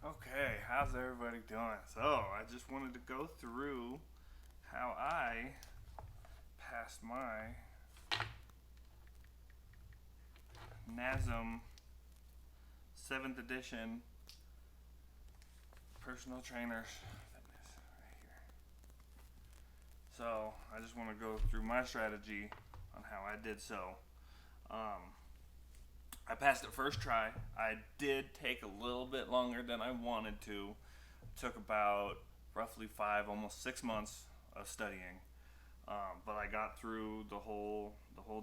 Okay, how's everybody doing? So, I just wanted to go through how I passed my NASM 7th edition personal trainers fitness right here. So, I just want to go through my strategy on how I did so. I passed it first try. I did take a little bit longer than I wanted to. It took about roughly 5, almost 6 months of studying. But I got through the whole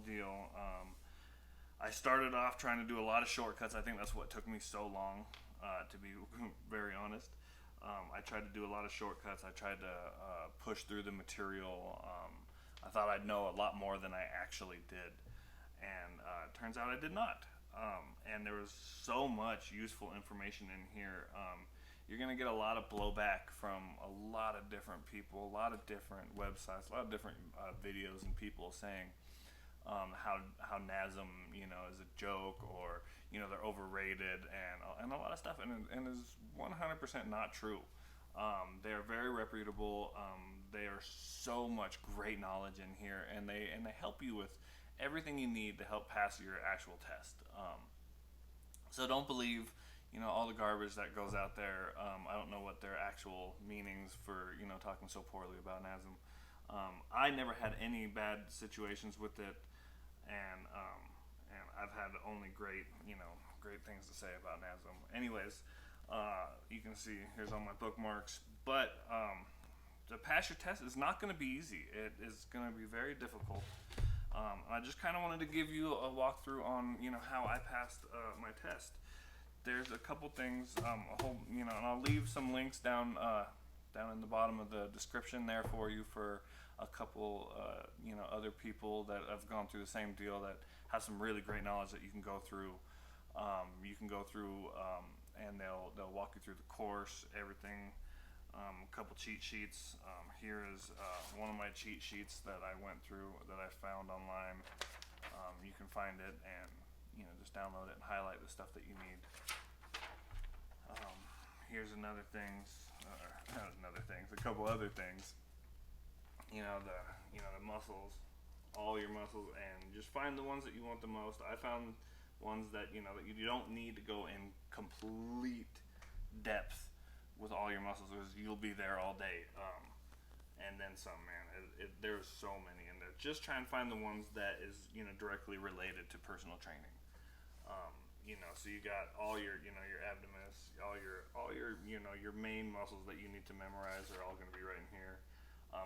deal. I started off trying to do a lot of shortcuts. I think that's what took me so long, to be very honest. I tried to do a lot of shortcuts. I tried to push through the material. I thought I'd know a lot more than I actually did, and it turns out I did not. And there was so much useful information in here. You're going to get a lot of blowback from a lot of different people, a lot of different websites, a lot of different videos and people saying how NASM is a joke, or they're overrated, and a lot of stuff, and is 100% not true. They are very reputable. They are so much great knowledge in here, and they help you with everything you need to help pass your actual test. So don't believe all the garbage that goes out there. I don't know what their actual meanings for talking so poorly about NASM. I never had any bad situations with it, and I've had only great things to say about NASM. Anyways, you can see here's all my bookmarks, but to pass your test is not going to be easy. It is going to be very difficult. I just kind of wanted to give you a walkthrough on how I passed my test. There's a couple things, and I'll leave some links down in the bottom of the description there for you for a couple other people that have gone through the same deal that have some really great knowledge that you can go through. You can go through and they'll walk you through the course, everything. A couple cheat sheets. Here is one of my cheat sheets that I went through that I found online. You can find it and just download it and highlight the stuff that you need. Here's a couple other things. The muscles, all your muscles, and just find the ones that you want the most. I found ones that that you don't need to go in complete depth with all your muscles, because you'll be there all day. And then some, man. There's so many in there. Just try and find the ones that is directly related to personal training. So you got all your your abdomen, all your your main muscles that you need to memorize are all going to be right in here.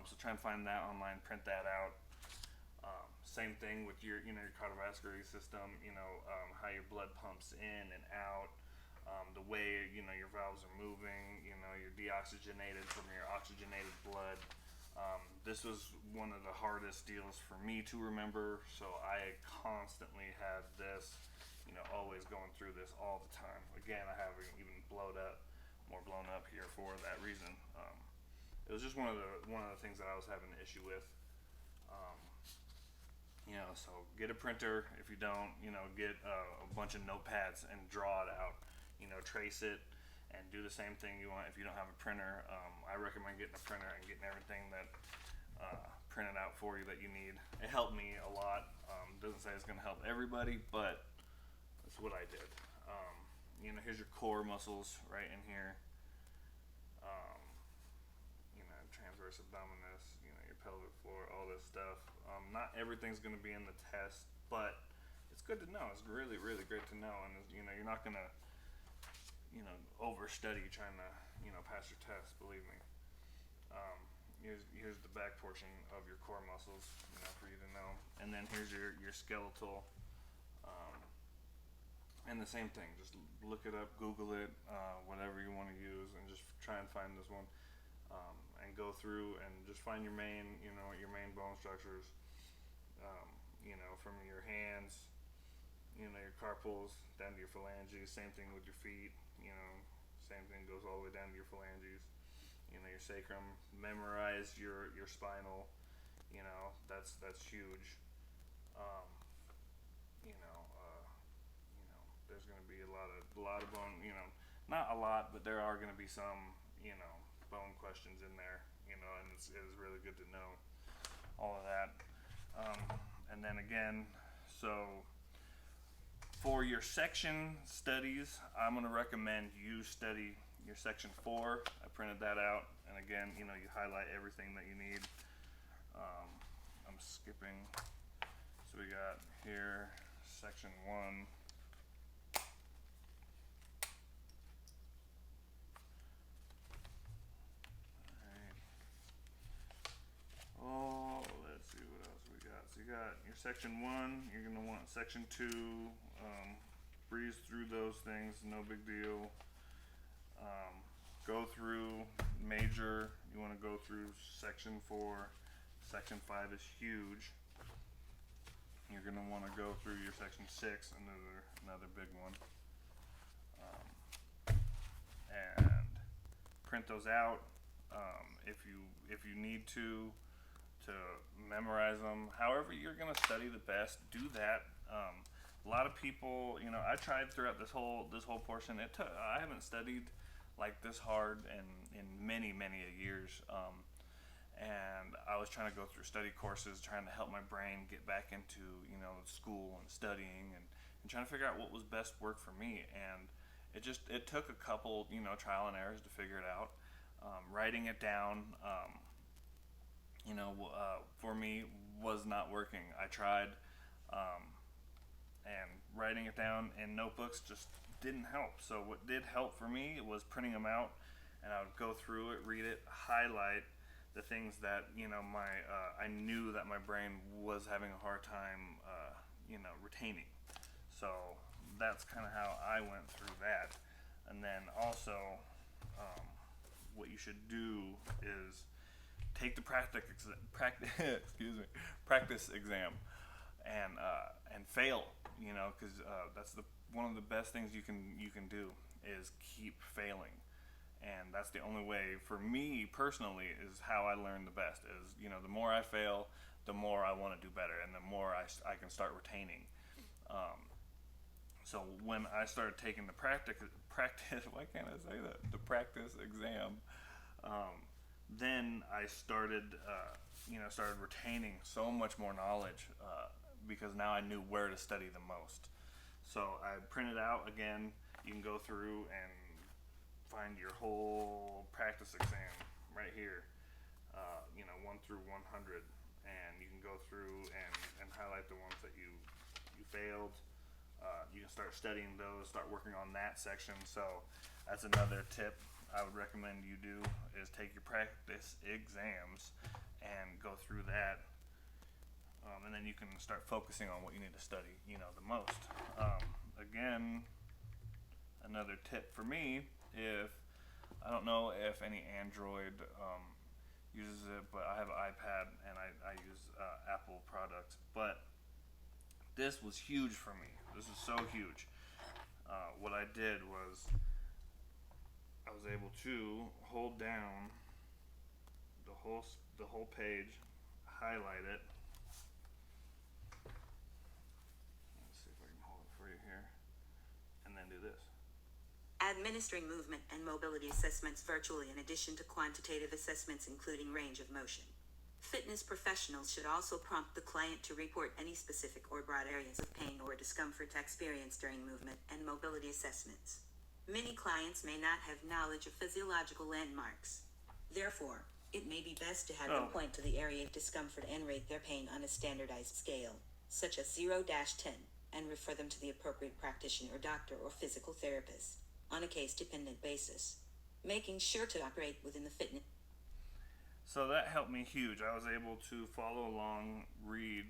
So try and find that online, print that out. Same thing with your your cardiovascular system. How your blood pumps in and out. The way your valves are moving. You're deoxygenated from your oxygenated blood. This was one of the hardest deals for me to remember, so I constantly had this, always going through this all the time. Again, I haven't even more blown up here for that reason. It was just one of the things that I was having an issue with. So get a printer. If you don't, get a bunch of notepads and draw it out. Trace it and do the same thing you want. If you don't have a printer, I recommend getting a printer and getting everything that printed out for you that you need. It helped me a lot. Doesn't say it's going to help everybody, but that's what I did. Here's your core muscles right in here. Transverse abdominis, your pelvic floor, all this stuff. Not everything's going to be in the test, but it's good to know. It's really, really great to know, and you're not going to overstudy trying to pass your test. Believe me. Here's the back portion of your core muscles, for you to know, and then here's your skeletal. And the same thing, just look it up, Google it, whatever you want to use, and just try and find this one, and go through and just find your main bone structures. From your hands, your carpals down to your phalanges. Same thing with your feet. Same thing goes all the way down to your phalanges. Your sacrum. Memorize your spinal. That's huge. There's going to be a lot of bone. Not not a lot, but there are going to be some, bone questions in there, and it is really good to know all of that. And then again, so for your section studies, I'm going to recommend you study your section 4. I printed that out, and again, you highlight everything that you need. I'm skipping. So we got here section 1. Oh, let's see what else we got. So you got your section 1. You're gonna want section 2. Breeze through those things, no big deal. Go through major. You want to go through section 4. Section 5 is huge. You're gonna want to go through your section 6, another big one. And print those out. If you need to memorize them, however you're gonna study the best, do that. A lot of people, I tried throughout this whole portion. I haven't studied like this hard in many years, and I was trying to go through study courses, trying to help my brain get back into school and studying, and trying to figure out what was best work for me. And it took a couple trial and errors to figure it out. Writing it down, for me was not working. I tried, and writing it down in notebooks just didn't help. So what did help for me was printing them out, and I would go through it, read it, highlight the things that I knew that my brain was having a hard time retaining. So that's kind of how I went through that. And then also, what you should do is take the practice exam and fail. Because that's one of the best things you can do is keep failing. And that's the only way, for me personally, is how I learn the best. Is the more I fail, the more I want to do better, and the more I can start retaining. So when I started taking the practice, why can't I say that? The practice exam. Then I started retaining so much more knowledge because now I knew where to study the most. So I printed out again. You can go through and find your whole practice exam right here, 1 through 100, and you can go through and highlight the ones that you failed. You can start studying those, start working on that section. So that's another tip I would recommend you do, is take your practice exams and go through that. And then you can start focusing on what you need to study, the most. Again, another tip for me, I don't know if any Android uses it, but I have an iPad and I use Apple products. But this was huge for me. This is so huge. What I did was I was able to hold down the whole page, highlight it. Let's see if I can hold it for you here, and then do this. Administering movement and mobility assessments virtually in addition to quantitative assessments including range of motion. Fitness professionals should also prompt the client to report any specific or broad areas of pain or discomfort experienced during movement and mobility assessments. Many clients may not have knowledge of physiological landmarks. Therefore, it may be best to have them point to the area of discomfort and rate their pain on a standardized scale, such as 0-10, and refer them to the appropriate practitioner, doctor, or physical therapist on a case-dependent basis, making sure to operate within the fitness. So that helped me huge. I was able to follow along, read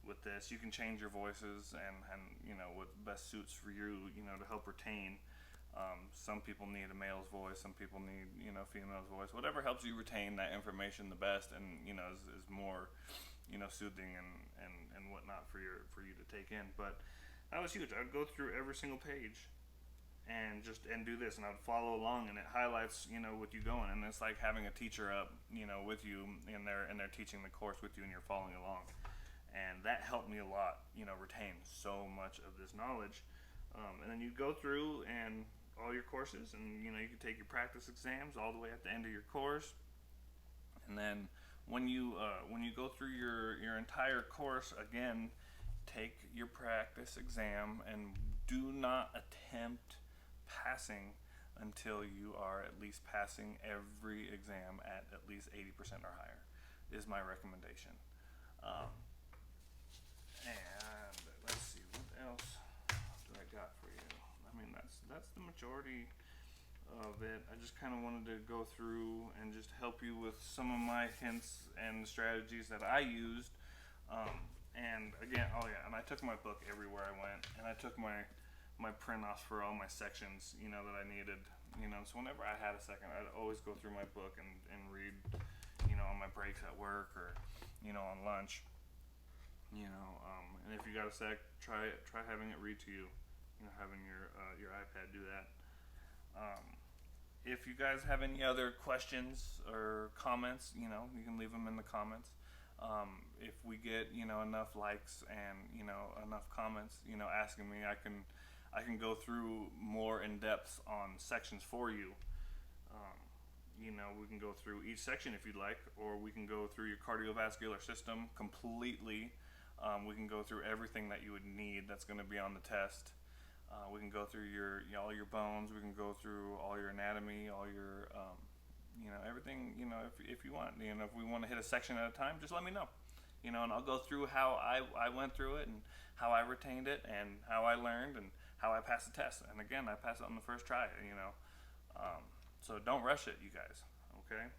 with this. You can change your voices and what best suits for you, to help retain. Some people need a male's voice, some people need, female's voice. Whatever helps you retain that information the best and, is more, soothing and whatnot for you to take in. But that was huge. I'd go through every single page and do this, and I'd follow along, and it highlights with you going, and it's like having a teacher up with you, and they're teaching the course with you, and you're following along, and that helped me a lot, retain so much of this knowledge. And then you go through and all your courses, and you can take your practice exams all the way at the end of your course. And then when you go through your entire course again, take your practice exam and do not attempt passing until you are at least passing every exam at least 80% or higher, is my recommendation. And let's see, what else do I got for you? I mean, that's the majority of it. I just kind of wanted to go through and just help you with some of my hints and strategies that I used. And again, oh yeah, and I took my book everywhere I went, and I took my print offs for all my sections, that I needed. So whenever I had a second, I'd always go through my book and read, on my breaks at work or, on lunch. And if you got a sec, try having it read to you. Having your iPad do that. If you guys have any other questions or comments, you can leave them in the comments. If we get enough likes and enough comments, asking me, I can go through more in depth on sections for you. We can go through each section if you'd like, or we can go through your cardiovascular system completely. We can go through everything that you would need that's going to be on the test. We can go through all your bones. We can go through all your anatomy, all your everything. If you want, if we want to hit a section at a time, just let me know. And I'll go through how I went through it and how I retained it and how I learned and how I passed the test. And again, I passed it on the first try. So don't rush it, you guys. Okay.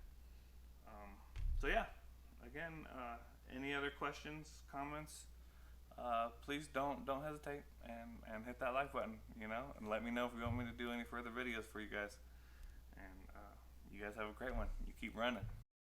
So yeah. Again, any other questions, comments? Please don't hesitate and hit that like button, and let me know if you want me to do any further videos for you guys. And you guys have a great one. You keep running.